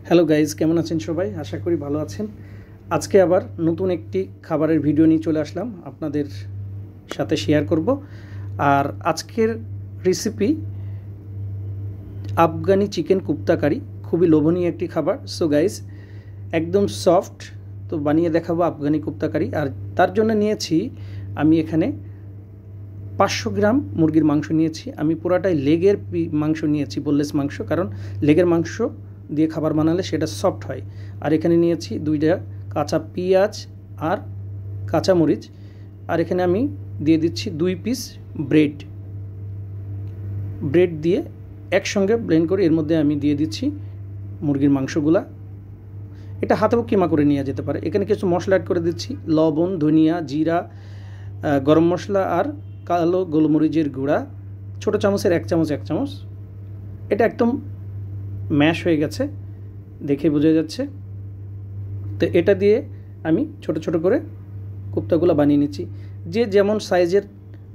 Hello guys, কেমন আছেন সবাই? আশা করি ভালো আছেন। আজকে আবার নতুন একটি খাবারের ভিডিও নিয়ে চলে আসলাম, আপনাদের সাথে শেয়ার করব। আর আজকের রেসিপি আফগানি চিকেন কুপ্তা কারি। খুবই লোভনীয় একটি খাবার। সো গাইজ, একদম সফট, তো বানিয়ে দেখাবো আফগানি কুপ্তা কারি। আর তার জন্য নিয়েছি আমি এখানে 500 গ্রাম মুরগির মাংস নিয়েছি। আমি পুরাটাই লেগের মাংস নিয়েছি, বোনলেস মাংস, কারণ লেগের মাংস দিয়ে খাবার বানালে সেটা সফট হয়। আর এখানে নিয়েছি 2টা কাঁচা পেঁয়াজ আর কাঁচা মরিচ। আর এখানে আমি দিয়ে দিচ্ছি 2 পিস ব্রেড দিয়ে একসঙ্গে ব্লেন্ড করে এর মধ্যে আমি দিয়ে দিচ্ছি মুরগির মাংসগুলা। এটা হাতেও কিমা করে নিয়ে যেতে পারে। এখানে কিছু মশলা অ্যাড করে দিচ্ছি, লবণ, ধনিয়া, জিরা, গরম মশলা আর কালো গোলমরিচের গুঁড়া, ছোটো চামচের 1 চামচ। এটা একদম ম্যাশ হয়ে গেছে, দেখে বোঝা যাচ্ছে। তো এটা দিয়ে আমি ছোট ছোট করে কোপ্তাগুলো বানিয়ে নিচ্ছি। যে যেমন সাইজের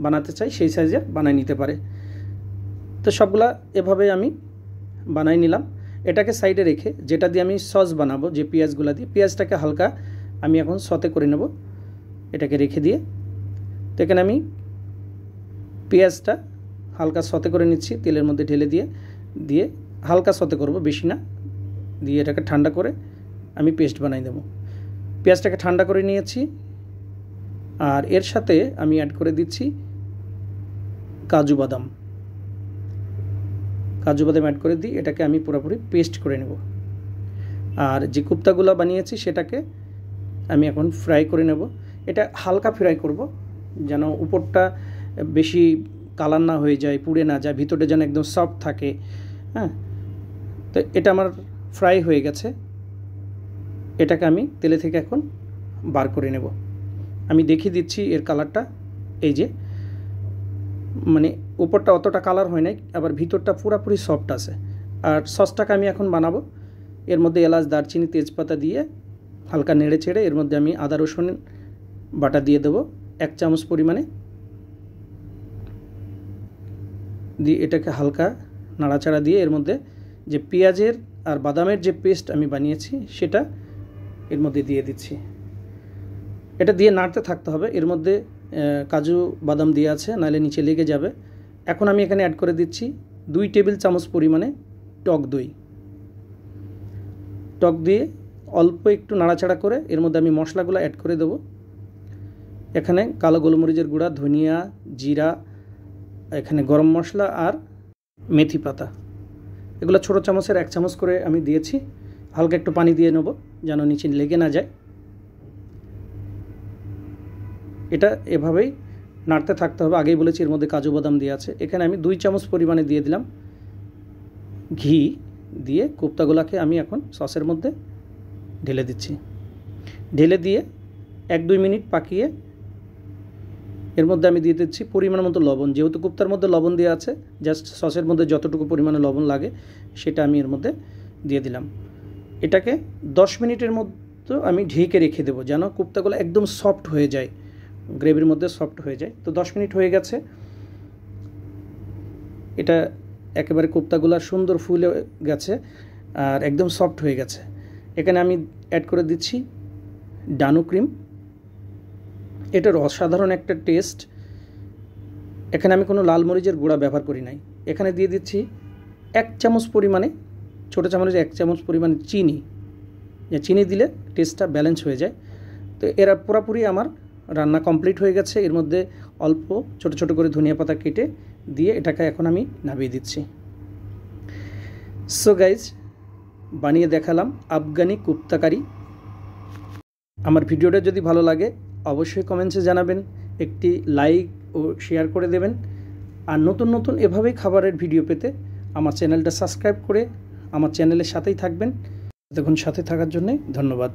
বানাতে চাই সেই সাইজের বানিয়ে নিতে পারে। তো সবগুলা এভাবে আমি বানাই নিলাম। এটাকে সাইডে রেখে যেটা দিয়ে আমি সস বানাবো, যে পেঁয়াজগুলো দিয়ে, পেঁয়াজটাকে হালকা আমি এখন সতে করে নেব। এটাকে রেখে দিয়ে তো এখানে আমি পেঁয়াজটা হালকা সতে করে নিচ্ছি, তেলের মধ্যে ঢেলে দিয়ে হালকা সতে করব, বেশি না। দিয়ে এটাকে ঠান্ডা করে আমি পেস্ট বানাই দেব। পেঁয়াজটাকে ঠান্ডা করে নিয়েছি। আর এর সাথে আমি অ্যাড করে দিচ্ছি কাজু বাদাম অ্যাড করে দিই। এটাকে আমি পুরোপুরি পেস্ট করে নেব। আর যে কোপ্তাগুলো বানিয়েছি সেটাকে আমি এখন ফ্রাই করে নেব। এটা হালকা ফ্রাই করব, যেন উপরটা বেশি কালার না হয়ে যায়, পুড়ে না যায়, ভিতরটা যেন একদম সফট থাকে। হ্যাঁ, তো এটা আমার ফ্রাই হয়ে গেছে। এটাকে আমি তেলে থেকে এখন বার করে নেব। আমি দেখিয়ে দিচ্ছি এর কালারটা। এই যে, মানে উপরটা অতটা কালার হয় নাই, আবার ভিতরটা পুরোপুরি সফট আছে। আর সসটাকে আমি এখন বানাবো। এর মধ্যে এলাচ, দারচিনি, তেজপাতা দিয়ে হালকা নেড়ে ছেড়ে এর মধ্যে আমি আদা রসুন বাটা দিয়ে দেবো 1 চামচ পরিমাণে। দিয়ে এটাকে হালকা নাড়াচাড়া দিয়ে এর মধ্যে যে পেঁয়াজের আর বাদামের যে পেস্ট আমি বানিয়েছি সেটা এর মধ্যে দিয়ে দিচ্ছি। এটা দিয়ে নাড়তে থাকতে হবে। এর মধ্যে কাজু বাদাম দিয়ে আছে, নাহলে নিচে লেগে যাবে। এখন আমি এখানে অ্যাড করে দিচ্ছি 2 টেবিল চামচ পরিমাণে টক দিয়ে অল্প একটু নাড়াচাড়া করে এর মধ্যে আমি মশলাগুলো অ্যাড করে দেবো। এখানে কালো গোলমরিচের গুঁড়া, ধনিয়া, জিরা, এখানে গরম মশলা আর মেথি পাতা, এগুলো ছোটো চামচের 1 চামচ করে আমি দিয়েছি। হালকা একটু পানি দিয়ে নেব যেন নিচে লেগে না যায়। এটা এভাবেই নাড়তে থাকতে হবে। আগেই বলেছি এর মধ্যে কাজু বাদাম দিয়ে আছে। এখানে আমি 2 চামচ পরিমাণে দিয়ে দিলাম ঘি। দিয়ে কোপ্তাগুলোকে আমি এখন সসের মধ্যে ঢেলে দিচ্ছি। ঢেলে দিয়ে 1-2 মিনিট পাকিয়ে এর মধ্যে আমি দিয়ে দিচ্ছি পরিমাণ মতো লবণ। যেহেতু কোপ্তার মধ্যে লবণ দেওয়া আছে, জাস্ট সসের মধ্যে যতটুকু পরিমাণে লবণ লাগে সেটা আমি এর মধ্যে দিয়ে দিলাম। এটাকে 10 মিনিটের মধ্যে আমি ঢেকে রেখে দেবো, যেন কোপ্তাগুলো একদম সফট হয়ে যায়, গ্রেভির মধ্যে সফট হয়ে যায়। তো 10 মিনিট হয়ে গেছে। এটা একেবারে কোপ্তাগুলো সুন্দর ফুলে গেছে আর একদম সফট হয়ে গেছে। এখানে আমি অ্যাড করে দিচ্ছি ডানু ক্রিম। এটার অসাধারণ একটা টেস্ট। এখানে আমি কোনো লাল মরিচের গুঁড়া ব্যবহার করি নাই। এখানে দিয়ে দিচ্ছি 1 চামচ পরিমাণে, ছোটো চামচে 1 চামচ পরিমাণে চিনি। চিনি দিলে টেস্টটা ব্যালেন্স হয়ে যায়। তো এরা পুরোপুরি আমার রান্না কমপ্লিট হয়ে গেছে। এর মধ্যে অল্প ছোট ছোট করে ধনিয়া পাতা কেটে দিয়ে এটাকে এখন আমি নামিয়ে দিচ্ছি। সো গাইজ, বানিয়ে দেখালাম আফগানি কুপ্তা কারি। আমার ভিডিওটা যদি ভালো লাগে অবশ্যই কমেন্টসে জানাবেন, একটি লাইক ও শেয়ার করে দেবেন। আর নতুন নতুন এভাবেই খাবারের ভিডিও পেতে আমার চ্যানেলটা সাবস্ক্রাইব করে আমার চ্যানেলের সাথেই থাকবেন। এতক্ষণ সাথে থাকার জন্য ধন্যবাদ।